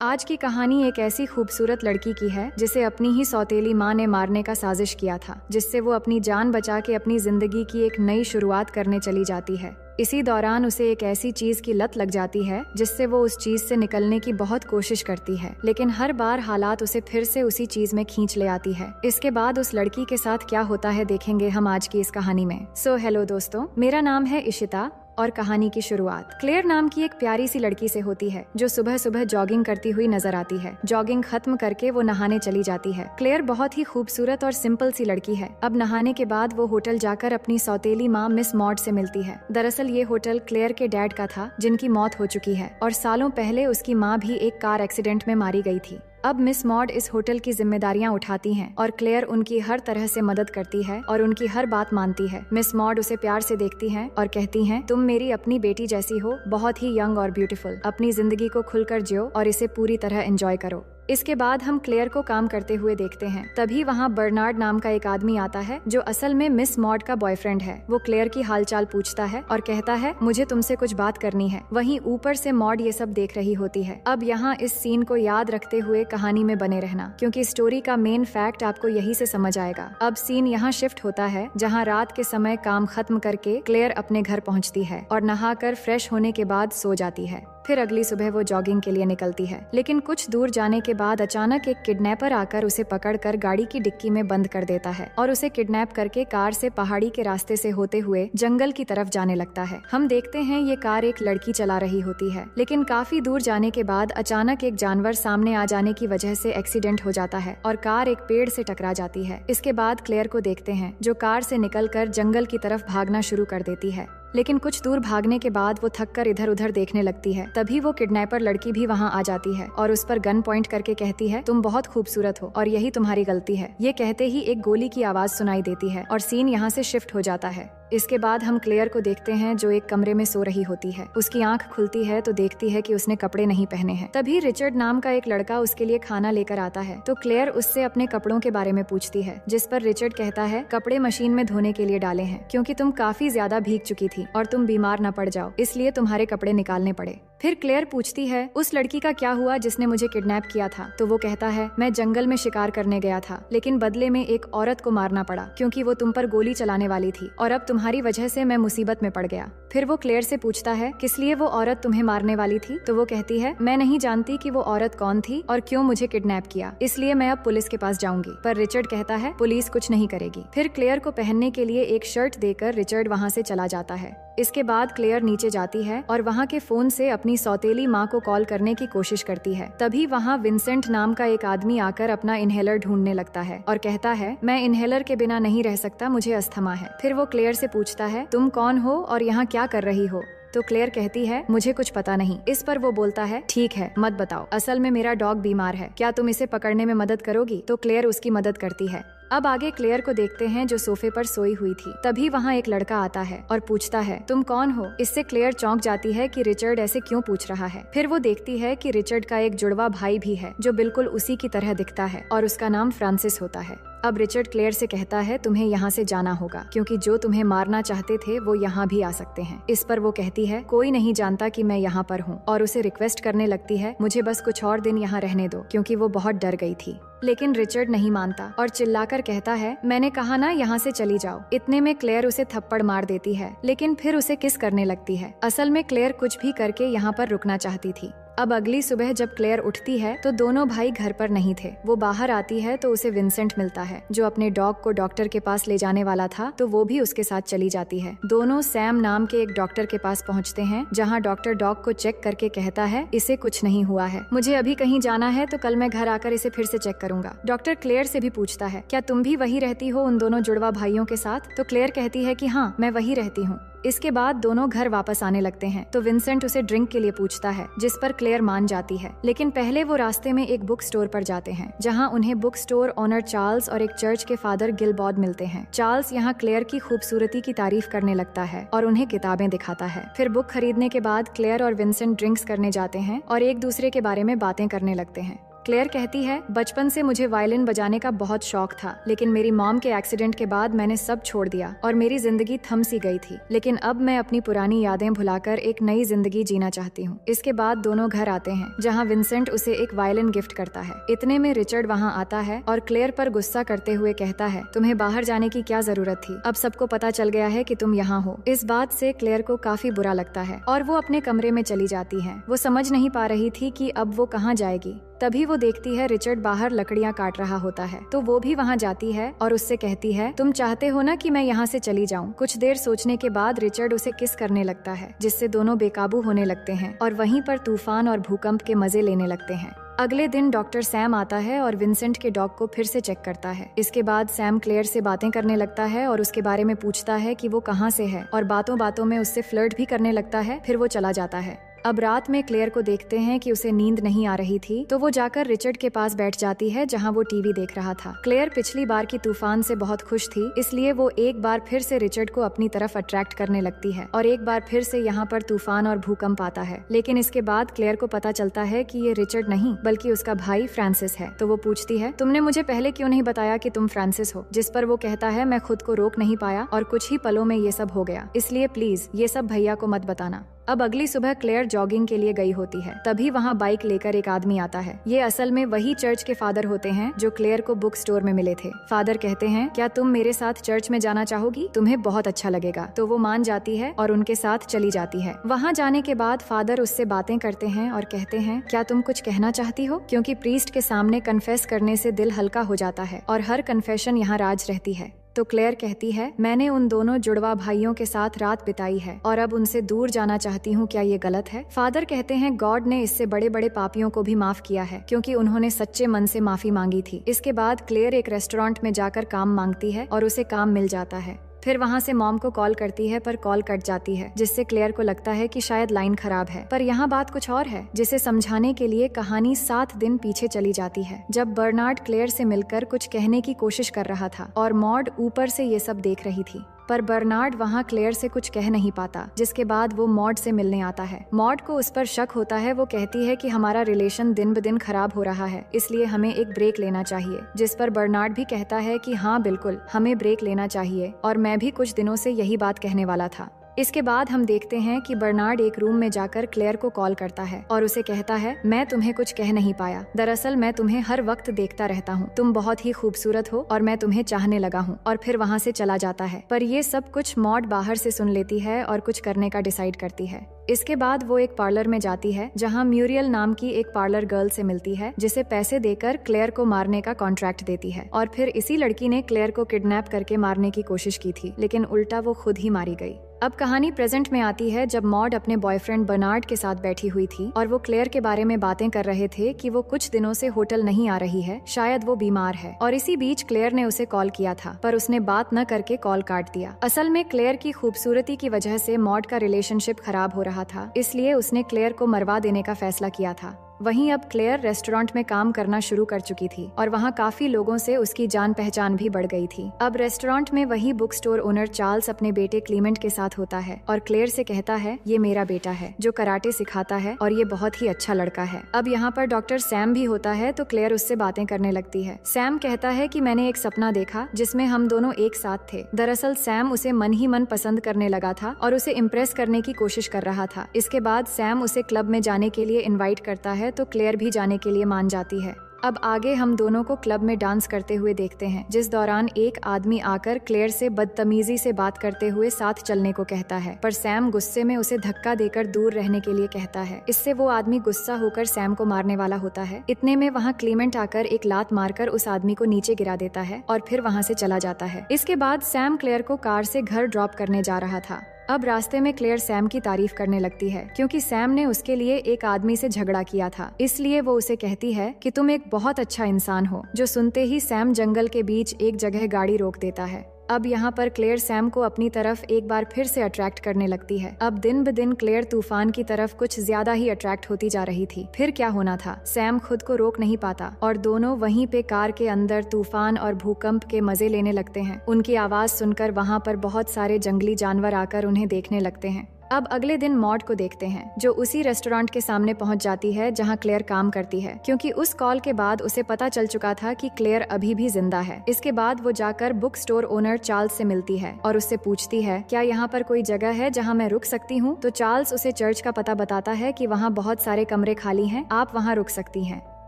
आज की कहानी एक ऐसी खूबसूरत लड़की की है जिसे अपनी ही सौतेली माँ ने मारने का साजिश किया था, जिससे वो अपनी जान बचा के अपनी जिंदगी की एक नई शुरुआत करने चली जाती है। इसी दौरान उसे एक ऐसी चीज की लत लग जाती है जिससे वो उस चीज से निकलने की बहुत कोशिश करती है, लेकिन हर बार हालात उसे फिर से उसी चीज में खींच ले आती है। इसके बाद उस लड़की के साथ क्या होता है देखेंगे हम आज की इस कहानी में। हेलो दोस्तों, मेरा नाम है इशिता और कहानी की शुरुआत क्लेयर नाम की एक प्यारी सी लड़की से होती है जो सुबह सुबह जॉगिंग करती हुई नजर आती है। जॉगिंग खत्म करके वो नहाने चली जाती है। क्लेयर बहुत ही खूबसूरत और सिंपल सी लड़की है। अब नहाने के बाद वो होटल जाकर अपनी सौतेली माँ मिस मॉड से मिलती है। दरअसल ये होटल क्लेयर के डैड का था जिनकी मौत हो चुकी है और सालों पहले उसकी माँ भी एक कार एक्सीडेंट में मारी गई थी। अब मिस मॉड इस होटल की जिम्मेदारियां उठाती हैं और क्लेयर उनकी हर तरह से मदद करती है और उनकी हर बात मानती है। मिस मॉड उसे प्यार से देखती हैं और कहती हैं, तुम मेरी अपनी बेटी जैसी हो, बहुत ही यंग और ब्यूटीफुल। अपनी जिंदगी को खुलकर जियो और इसे पूरी तरह एंजॉय करो। इसके बाद हम क्लेयर को काम करते हुए देखते हैं। तभी वहाँ बर्नार्ड नाम का एक आदमी आता है जो असल में मिस मॉड का बॉयफ्रेंड है। वो क्लेयर की हालचाल पूछता है और कहता है, मुझे तुमसे कुछ बात करनी है। वहीं ऊपर से मॉड ये सब देख रही होती है। अब यहाँ इस सीन को याद रखते हुए कहानी में बने रहना, क्योंकि स्टोरी का मेन फैक्ट आपको यही से समझ आएगा। अब सीन यहाँ शिफ्ट होता है जहाँ रात के समय काम खत्म करके क्लेयर अपने घर पहुँचती है और नहाकर फ्रेश होने के बाद सो जाती है। फिर अगली सुबह वो जॉगिंग के लिए निकलती है, लेकिन कुछ दूर जाने के बाद अचानक एक किडनैपर आकर उसे पकड़कर गाड़ी की डिक्की में बंद कर देता है और उसे किडनैप करके कार से पहाड़ी के रास्ते से होते हुए जंगल की तरफ जाने लगता है। हम देखते हैं ये कार एक लड़की चला रही होती है, लेकिन काफी दूर जाने के बाद अचानक एक जानवर सामने आ जाने की वजह से एक्सीडेंट हो जाता है और कार एक पेड़ से टकरा जाती है। इसके बाद क्लेयर को देखते हैं जो कार से निकलकर जंगल की तरफ भागना शुरू कर देती है, लेकिन कुछ दूर भागने के बाद वो थककर इधर उधर देखने लगती है। तभी वो किडनैपर लड़की भी वहाँ आ जाती है और उस पर गन पॉइंट करके कहती है, तुम बहुत खूबसूरत हो और यही तुम्हारी गलती है। ये कहते ही एक गोली की आवाज सुनाई देती है और सीन यहाँ से शिफ्ट हो जाता है। इसके बाद हम क्लेयर को देखते हैं जो एक कमरे में सो रही होती है। उसकी आंख खुलती है तो देखती है कि उसने कपड़े नहीं पहने हैं। तभी रिचर्ड नाम का एक लड़का उसके लिए खाना लेकर आता है, तो क्लेयर उससे अपने कपड़ों के बारे में पूछती है, जिस पर रिचर्ड कहता है, कपड़े मशीन में धोने के लिए डाले हैं क्योंकि तुम काफी ज्यादा भीग चुकी थी और तुम बीमार न पड़ जाओ, इसलिए तुम्हारे कपड़े निकालने पड़े। फिर क्लेयर पूछती है, उस लड़की का क्या हुआ जिसने मुझे किडनैप किया था? तो वो कहता है, मैं जंगल में शिकार करने गया था, लेकिन बदले में एक औरत को मारना पड़ा क्योंकि वो तुम पर गोली चलाने वाली थी और अब तुम्हारी वजह से मैं मुसीबत में पड़ गया। फिर वो क्लेयर से पूछता है, किस लिए वो औरत तुम्हें मारने वाली थी? तो वो कहती है, मैं नहीं जानती कि वो औरत कौन थी और क्यों मुझे किडनैप किया, इसलिए मैं अब पुलिस के पास जाऊंगी। पर रिचर्ड कहता है, पुलिस कुछ नहीं करेगी। फिर क्लेयर को पहनने के लिए एक शर्ट देकर रिचर्ड वहाँ से चला जाता है। इसके बाद क्लेयर नीचे जाती है और वहाँ के फोन से अपनी सौतेली माँ को कॉल करने की कोशिश करती है। तभी वहाँ विंसेंट नाम का एक आदमी आकर अपना इनहेलर ढूंढने लगता है और कहता है, मैं इनहेलर के बिना नहीं रह सकता, मुझे अस्थमा है। फिर वो क्लेयर से पूछता है, तुम कौन हो और यहाँ क्या कर रही हो? तो क्लेयर कहती है, मुझे कुछ पता नहीं। इस पर वो बोलता है, ठीक है, मत बताओ, असल में मेरा डॉग बीमार है, क्या तुम इसे पकड़ने में मदद करोगी? तो क्लेयर उसकी मदद करती है। अब आगे क्लेयर को देखते हैं जो सोफे पर सोई हुई थी। तभी वहाँ एक लड़का आता है और पूछता है, तुम कौन हो? इससे क्लेयर चौंक जाती है कि रिचर्ड ऐसे क्यों पूछ रहा है। फिर वो देखती है कि रिचर्ड का एक जुड़वा भाई भी है जो बिल्कुल उसी की तरह दिखता है और उसका नाम फ्रांसिस होता है। अब रिचर्ड क्लेयर से कहता है, तुम्हें यहाँ से जाना होगा क्योंकि जो तुम्हें मारना चाहते थे वो यहाँ भी आ सकते हैं। इस पर वो कहती है, कोई नहीं जानता कि मैं यहाँ पर हूँ और उसे रिक्वेस्ट करने लगती है, मुझे बस कुछ और दिन यहाँ रहने दो, क्योंकि वो बहुत डर गई थी। लेकिन रिचर्ड नहीं मानता और चिल्लाकर कहता है, मैंने कहा ना यहाँ से चली जाओ। इतने में क्लेयर उसे थप्पड़ मार देती है, लेकिन फिर उसे किस करने लगती है। असल में क्लेयर कुछ भी करके यहाँ पर रुकना चाहती थी। अब अगली सुबह जब क्लेयर उठती है तो दोनों भाई घर पर नहीं थे। वो बाहर आती है तो उसे विंसेंट मिलता है जो अपने डॉग को डॉक्टर के पास ले जाने वाला था, तो वो भी उसके साथ चली जाती है। दोनों सैम नाम के एक डॉक्टर के पास पहुंचते हैं जहां डॉक्टर डॉग को चेक करके कहता है, इसे कुछ नहीं हुआ है, मुझे अभी कहीं जाना है तो कल मैं घर आकर इसे फिर से चेक करूंगा। डॉक्टर क्लेयर से भी पूछता है, क्या तुम भी वही रहती हो उन दोनों जुड़वा भाइयों के साथ? तो क्लेयर कहती है कि हाँ, मैं वही रहती हूँ। इसके बाद दोनों घर वापस आने लगते हैं तो विंसेंट उसे ड्रिंक के लिए पूछता है, जिस पर क्लेयर मान जाती है। लेकिन पहले वो रास्ते में एक बुक स्टोर पर जाते हैं जहां उन्हें बुक स्टोर ओनर चार्ल्स और एक चर्च के फादर गिलबॉड मिलते हैं। चार्ल्स यहाँ क्लेयर की खूबसूरती की तारीफ करने लगता है और उन्हें किताबें दिखाता है। फिर बुक खरीदने के बाद क्लेयर और विंसेंट ड्रिंक्स करने जाते हैं और एक दूसरे के बारे में बातें करने लगते हैं। क्लेयर कहती है, बचपन से मुझे वायलिन बजाने का बहुत शौक था, लेकिन मेरी मॉम के एक्सीडेंट के बाद मैंने सब छोड़ दिया और मेरी जिंदगी थम सी गई थी। लेकिन अब मैं अपनी पुरानी यादें भुलाकर एक नई जिंदगी जीना चाहती हूँ। इसके बाद दोनों घर आते हैं, जहाँ विंसेंट उसे एक वायलिन गिफ्ट करता है। इतने में रिचर्ड वहाँ आता है और क्लेयर पर गुस्सा करते हुए कहता है, तुम्हें बाहर जाने की क्या जरूरत थी, अब सबको पता चल गया है कि तुम यहाँ हो। इस बात से क्लेयर को काफी बुरा लगता है और वो अपने कमरे में चली जाती है। वो समझ नहीं पा रही थी कि अब वो कहाँ जाएगी। तभी वो देखती है रिचर्ड बाहर लकड़ियाँ काट रहा होता है, तो वो भी वहाँ जाती है और उससे कहती है, तुम चाहते हो ना कि मैं यहाँ से चली जाऊँ। कुछ देर सोचने के बाद रिचर्ड उसे किस करने लगता है, जिससे दोनों बेकाबू होने लगते हैं और वहीं पर तूफान और भूकंप के मजे लेने लगते हैं। अगले दिन डॉक्टर सैम आता है और विंसेंट के डॉग को फिर से चेक करता है। इसके बाद सैम क्लेयर से बातें करने लगता है और उसके बारे में पूछता है कि वो कहाँ से है और बातों बातों में उससे फ्लर्ट भी करने लगता है। फिर वो चला जाता है। अब रात में क्लेयर को देखते हैं कि उसे नींद नहीं आ रही थी, तो वो जाकर रिचर्ड के पास बैठ जाती है, जहां वो टीवी देख रहा था। क्लेयर पिछली बार की तूफान से बहुत खुश थी, इसलिए वो एक बार फिर से रिचर्ड को अपनी तरफ अट्रैक्ट करने लगती है और एक बार फिर से यहाँ पर तूफान और भूकंप आता है। लेकिन इसके बाद क्लेयर को पता चलता है कि ये रिचर्ड नहीं बल्कि उसका भाई फ्रांसिस है। तो वो पूछती है, तुमने मुझे पहले क्यों नहीं बताया कि तुम फ्रांसिस हो? जिस पर वो कहता है, मैं खुद को रोक नहीं पाया और कुछ ही पलों में ये सब हो गया, इसलिए प्लीज ये सब भैया को मत बताना। अब अगली सुबह क्लेयर जॉगिंग के लिए गई होती है, तभी वहाँ बाइक लेकर एक आदमी आता है। ये असल में वही चर्च के फादर होते हैं जो क्लेयर को बुक स्टोर में मिले थे। फादर कहते हैं, क्या तुम मेरे साथ चर्च में जाना चाहोगी? तुम्हें बहुत अच्छा लगेगा। तो वो मान जाती है और उनके साथ चली जाती है। वहाँ जाने के बाद फादर उससे बातें करते हैं और कहते हैं, क्या तुम कुछ कहना चाहती हो? क्योंकि प्रीस्ट के सामने कन्फेस करने से दिल हल्का हो जाता है और हर कन्फेशन यहाँ राज रहती है। तो क्लेयर कहती है, मैंने उन दोनों जुड़वा भाइयों के साथ रात बिताई है और अब उनसे दूर जाना चाहती हूँ, क्या ये गलत है? फादर कहते हैं, गॉड ने इससे बड़े बड़े पापियों को भी माफ किया है, क्योंकि उन्होंने सच्चे मन से माफी मांगी थी। इसके बाद क्लेयर एक रेस्टोरेंट में जाकर काम मांगती है और उसे काम मिल जाता है। फिर वहाँ से मॉम को कॉल करती है, पर कॉल कट जाती है, जिससे क्लेयर को लगता है कि शायद लाइन खराब है। पर यहाँ बात कुछ और है, जिसे समझाने के लिए कहानी 7 दिन पीछे चली जाती है, जब बर्नार्ड क्लेयर से मिलकर कुछ कहने की कोशिश कर रहा था और मॉड ऊपर से ये सब देख रही थी। पर बर्नार्ड वहाँ क्लेयर से कुछ कह नहीं पाता, जिसके बाद वो मॉड से मिलने आता है। मॉड को उस पर शक होता है। वो कहती है कि हमारा रिलेशन दिन ब दिन खराब हो रहा है, इसलिए हमें एक ब्रेक लेना चाहिए। जिस पर बर्नार्ड भी कहता है कि हाँ बिल्कुल, हमें ब्रेक लेना चाहिए और मैं भी कुछ दिनों से यही बात कहने वाला था। इसके बाद हम देखते हैं कि बर्नार्ड एक रूम में जाकर क्लेयर को कॉल करता है और उसे कहता है, मैं तुम्हें कुछ कह नहीं पाया, दरअसल मैं तुम्हें हर वक्त देखता रहता हूँ, तुम बहुत ही खूबसूरत हो और मैं तुम्हें चाहने लगा हूँ। और फिर वहाँ से चला जाता है। पर ये सब कुछ मॉड बाहर से सुन लेती है और कुछ करने का डिसाइड करती है। इसके बाद वो एक पार्लर में जाती है, जहाँ म्यूरियल नाम की एक पार्लर गर्ल से मिलती है, जिसे पैसे देकर क्लेयर को मारने का कॉन्ट्रैक्ट देती है। और फिर इसी लड़की ने क्लेयर को किडनैप करके मारने की कोशिश की थी, लेकिन उल्टा वो खुद ही मारी गई। अब कहानी प्रेजेंट में आती है, जब मॉड अपने बॉयफ्रेंड बर्नार्ड के साथ बैठी हुई थी और वो क्लेयर के बारे में बातें कर रहे थे कि वो कुछ दिनों से होटल नहीं आ रही है, शायद वो बीमार है। और इसी बीच क्लेयर ने उसे कॉल किया था, पर उसने बात न करके कॉल काट दिया। असल में क्लेयर की खूबसूरती की वजह से मॉड का रिलेशनशिप खराब हो रहा था, इसलिए उसने क्लेयर को मरवा देने का फैसला किया था। वहीं अब क्लेयर रेस्टोरेंट में काम करना शुरू कर चुकी थी और वहाँ काफी लोगों से उसकी जान पहचान भी बढ़ गई थी। अब रेस्टोरेंट में वही बुक स्टोर ओनर चार्ल्स अपने बेटे क्लीमेंट के साथ होता है और क्लेयर से कहता है, ये मेरा बेटा है जो कराटे सिखाता है और ये बहुत ही अच्छा लड़का है। अब यहाँ पर डॉक्टर सैम भी होता है, तो क्लेयर उससे बातें करने लगती है। सैम कहता है कि मैंने एक सपना देखा जिसमें हम दोनों एक साथ थे। दरअसल सैम उसे मन ही मन पसंद करने लगा था और उसे इम्प्रेस करने की कोशिश कर रहा था। इसके बाद सैम उसे क्लब में जाने के लिए इन्वाइट करता है, तो क्लेयर भी जाने के लिए मान जाती है। अब आगे हम दोनों को क्लब में डांस करते हुए देखते हैं, जिस दौरान एक आदमी आकर क्लेयर से बदतमीजी से बात करते हुए साथ चलने को कहता है, पर सैम गुस्से में उसे धक्का देकर दूर रहने के लिए कहता है। इससे वो आदमी गुस्सा होकर सैम को मारने वाला होता है। इतने में वहाँ क्लीमेंट आकर एक लात मारकर उस आदमी को नीचे गिरा देता है और फिर वहाँ से चला जाता है। इसके बाद सैम क्लेयर को कार से घर ड्रॉप करने जा रहा था। अब रास्ते में क्लेयर सैम की तारीफ करने लगती है, क्योंकि सैम ने उसके लिए एक आदमी से झगड़ा किया था। इसलिए वो उसे कहती है कि तुम एक बहुत अच्छा इंसान हो, जो सुनते ही सैम जंगल के बीच एक जगह गाड़ी रोक देता है। अब यहाँ पर क्लेयर सैम को अपनी तरफ एक बार फिर से अट्रैक्ट करने लगती है। अब दिन ब दिन क्लेयर तूफान की तरफ कुछ ज्यादा ही अट्रैक्ट होती जा रही थी। फिर क्या होना था, सैम खुद को रोक नहीं पाता और दोनों वहीं पे कार के अंदर तूफान और भूकंप के मजे लेने लगते हैं। उनकी आवाज सुनकर वहाँ पर बहुत सारे जंगली जानवर आकर उन्हें देखने लगते हैं। अब अगले दिन मॉड को देखते हैं, जो उसी रेस्टोरेंट के सामने पहुंच जाती है जहां क्लेयर काम करती है, क्योंकि उस कॉल के बाद उसे पता चल चुका था कि क्लेयर अभी भी जिंदा है। इसके बाद वो जाकर बुक स्टोर ओनर चार्ल्स से मिलती है और उससे पूछती है, क्या यहाँ पर कोई जगह है जहाँ मैं रुक सकती हूँ? तो चार्ल्स उसे चर्च का पता बताता है कि वहाँ बहुत सारे कमरे खाली हैं, आप वहाँ रुक सकती हैं।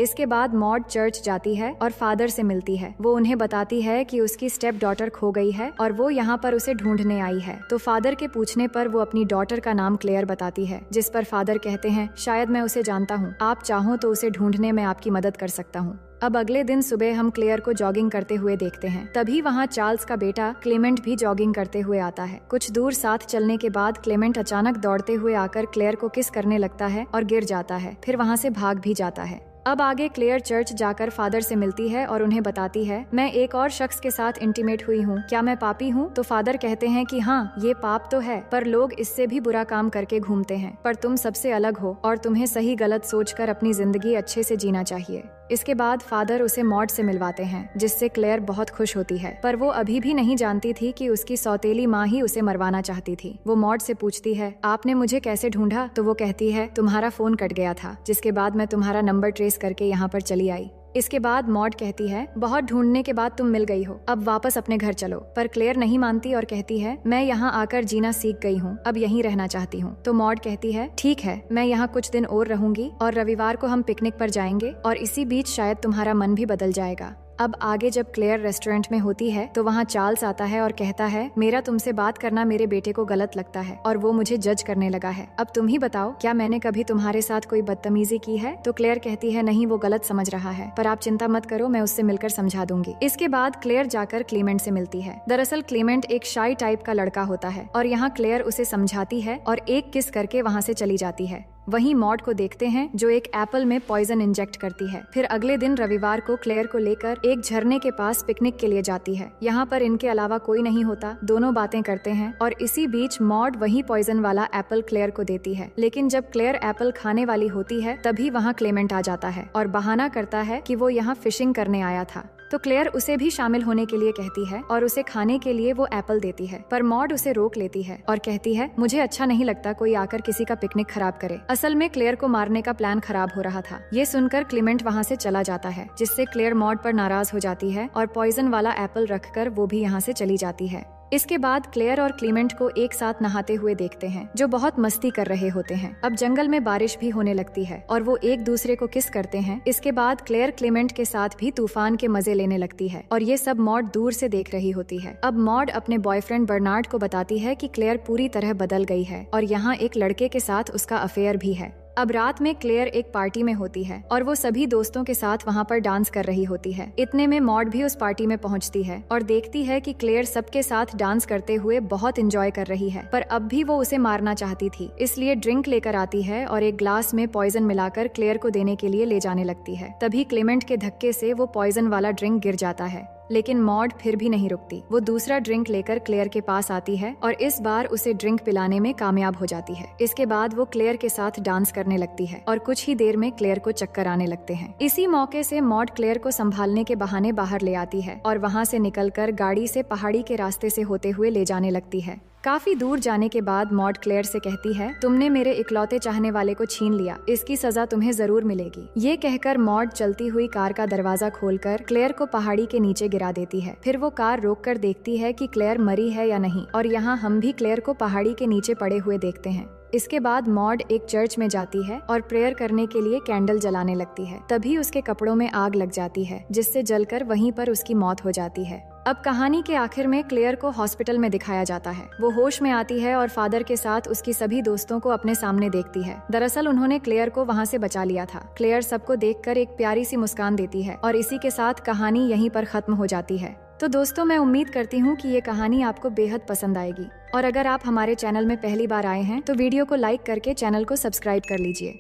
इसके बाद मॉड चर्च जाती है और फादर से मिलती है। वो उन्हें बताती है कि उसकी स्टेप डॉटर खो गई है और वो यहाँ पर उसे ढूंढने आई है। तो फादर के पूछने पर वो अपनी डॉटर का नाम क्लेयर बताती है, जिस पर फादर कहते हैं, शायद मैं उसे जानता हूँ, आप चाहो तो उसे ढूंढने में आपकी मदद कर सकता हूँ। अब अगले दिन सुबह हम क्लेयर को जॉगिंग करते हुए देखते हैं। तभी वहाँ चार्ल्स का बेटा क्लेमेंट भी जॉगिंग करते हुए आता है। कुछ दूर साथ चलने के बाद क्लेमेंट अचानक दौड़ते हुए आकर क्लेयर को किस करने लगता है और गिर जाता है, फिर वहाँ से भाग भी जाता है। अब आगे क्लेयर चर्च जाकर फादर से मिलती है और उन्हें बताती है, मैं एक और शख्स के साथ इंटीमेट हुई हूँ, क्या मैं पापी हूँ? तो फादर कहते हैं कि हाँ, ये पाप तो है, पर लोग इससे भी बुरा काम करके घूमते हैं, पर तुम सबसे अलग हो और तुम्हें सही गलत सोचकर अपनी जिंदगी अच्छे से जीना चाहिए। इसके बाद फादर उसे मॉड से मिलवाते हैं, जिससे क्लेयर बहुत खुश होती है, पर वो अभी भी नहीं जानती थी कि उसकी सौतेली माँ ही उसे मरवाना चाहती थी। वो मॉड से पूछती है, आपने मुझे कैसे ढूंढा? तो वो कहती है, तुम्हारा फोन कट गया था, जिसके बाद मैं तुम्हारा नंबर ट्रेस करके यहाँ पर चली आई। इसके बाद मॉड कहती है, बहुत ढूंढने के बाद तुम मिल गई हो, अब वापस अपने घर चलो। पर क्लेयर नहीं मानती और कहती है, मैं यहाँ आकर जीना सीख गई हूँ, अब यहीं रहना चाहती हूँ। तो मॉड कहती है, ठीक है, मैं यहाँ कुछ दिन और रहूंगी और रविवार को हम पिकनिक पर जाएंगे और इसी बीच शायद तुम्हारा मन भी बदल जाएगा। अब आगे जब क्लेयर रेस्टोरेंट में होती है तो वहाँ चार्ल्स आता है और कहता है, मेरा तुमसे बात करना मेरे बेटे को गलत लगता है और वो मुझे जज करने लगा है। अब तुम ही बताओ, क्या मैंने कभी तुम्हारे साथ कोई बदतमीजी की है? तो क्लेयर कहती है, नहीं, वो गलत समझ रहा है, पर आप चिंता मत करो, मैं उससे मिलकर समझा दूंगी। इसके बाद क्लेयर जाकर क्लीमेंट से मिलती है। दरअसल क्लीमेंट एक शाई टाइप का लड़का होता है और यहाँ क्लेयर उसे समझाती है और एक किस करके वहाँ से चली जाती है। वहीं मॉड को देखते हैं, जो एक एप्पल में पॉइजन इंजेक्ट करती है। फिर अगले दिन रविवार को क्लेयर को लेकर एक झरने के पास पिकनिक के लिए जाती है। यहाँ पर इनके अलावा कोई नहीं होता, दोनों बातें करते हैं और इसी बीच मॉड वही पॉइजन वाला एप्पल क्लेयर को देती है। लेकिन जब क्लेयर एप्पल खाने वाली होती है तभी वहाँ क्लेमेंट आ जाता है और बहाना करता है कि वो यहाँ फिशिंग करने आया था। तो क्लेयर उसे भी शामिल होने के लिए कहती है और उसे खाने के लिए वो एप्पल देती है, पर मॉड उसे रोक लेती है और कहती है, मुझे अच्छा नहीं लगता कोई आकर किसी का पिकनिक खराब करे। असल में क्लेयर को मारने का प्लान खराब हो रहा था। ये सुनकर क्लीमेंट वहाँ से चला जाता है, जिससे क्लेयर मॉड पर नाराज हो जाती है और पॉइजन वाला एप्पल रखकर वो भी यहाँ से चली जाती है। इसके बाद क्लेयर और क्लीमेंट को एक साथ नहाते हुए देखते हैं, जो बहुत मस्ती कर रहे होते हैं। अब जंगल में बारिश भी होने लगती है और वो एक दूसरे को किस करते हैं। इसके बाद क्लेयर क्लीमेंट के साथ भी तूफान के मजे लेने लगती है और ये सब मॉड दूर से देख रही होती है। अब मॉड अपने बॉयफ्रेंड बर्नार्ड को बताती है कि क्लेयर पूरी तरह बदल गई है और यहाँ एक लड़के के साथ उसका अफेयर भी है। अब रात में क्लेयर एक पार्टी में होती है और वो सभी दोस्तों के साथ वहाँ पर डांस कर रही होती है। इतने में मॉड भी उस पार्टी में पहुँचती है और देखती है कि क्लेयर सबके साथ डांस करते हुए बहुत एंजॉय कर रही है, पर अब भी वो उसे मारना चाहती थी, इसलिए ड्रिंक लेकर आती है और एक ग्लास में पॉइजन मिलाकर क्लेयर को देने के लिए ले जाने लगती है। तभी क्लेमेंट के धक्के से वो पॉइजन वाला ड्रिंक गिर जाता है, लेकिन मॉड फिर भी नहीं रुकती। वो दूसरा ड्रिंक लेकर क्लेयर के पास आती है और इस बार उसे ड्रिंक पिलाने में कामयाब हो जाती है। इसके बाद वो क्लेयर के साथ डांस करने लगती है और कुछ ही देर में क्लेयर को चक्कर आने लगते हैं। इसी मौके से मॉड क्लेयर को संभालने के बहाने बाहर ले आती है और वहाँ से निकलकर गाड़ी से पहाड़ी के रास्ते से होते हुए ले जाने लगती है। काफी दूर जाने के बाद मॉड क्लेयर से कहती है, तुमने मेरे इकलौते चाहने वाले को छीन लिया, इसकी सजा तुम्हें जरूर मिलेगी। ये कहकर मॉड चलती हुई कार का दरवाजा खोलकर क्लेयर को पहाड़ी के नीचे गिरा देती है। फिर वो कार रोककर देखती है कि क्लेयर मरी है या नहीं, और यहाँ हम भी क्लेयर को पहाड़ी के नीचे पड़े हुए देखते हैं। इसके बाद मॉड एक चर्च में जाती है और प्रेयर करने के लिए कैंडल जलाने लगती है। तभी उसके कपड़ों में आग लग जाती है, जिससे जलकर वहीं पर उसकी मौत हो जाती है। अब कहानी के आखिर में क्लेयर को हॉस्पिटल में दिखाया जाता है। वो होश में आती है और फादर के साथ उसकी सभी दोस्तों को अपने सामने देखती है। दरअसल उन्होंने क्लेयर को वहाँ से बचा लिया था। क्लेयर सबको देखकर एक प्यारी सी मुस्कान देती है और इसी के साथ कहानी यहीं पर खत्म हो जाती है। तो दोस्तों, मैं उम्मीद करती हूँ कि ये कहानी आपको बेहद पसंद आएगी, और अगर आप हमारे चैनल में पहली बार आए हैं तो वीडियो को लाइक करके चैनल को सब्सक्राइब कर लीजिए।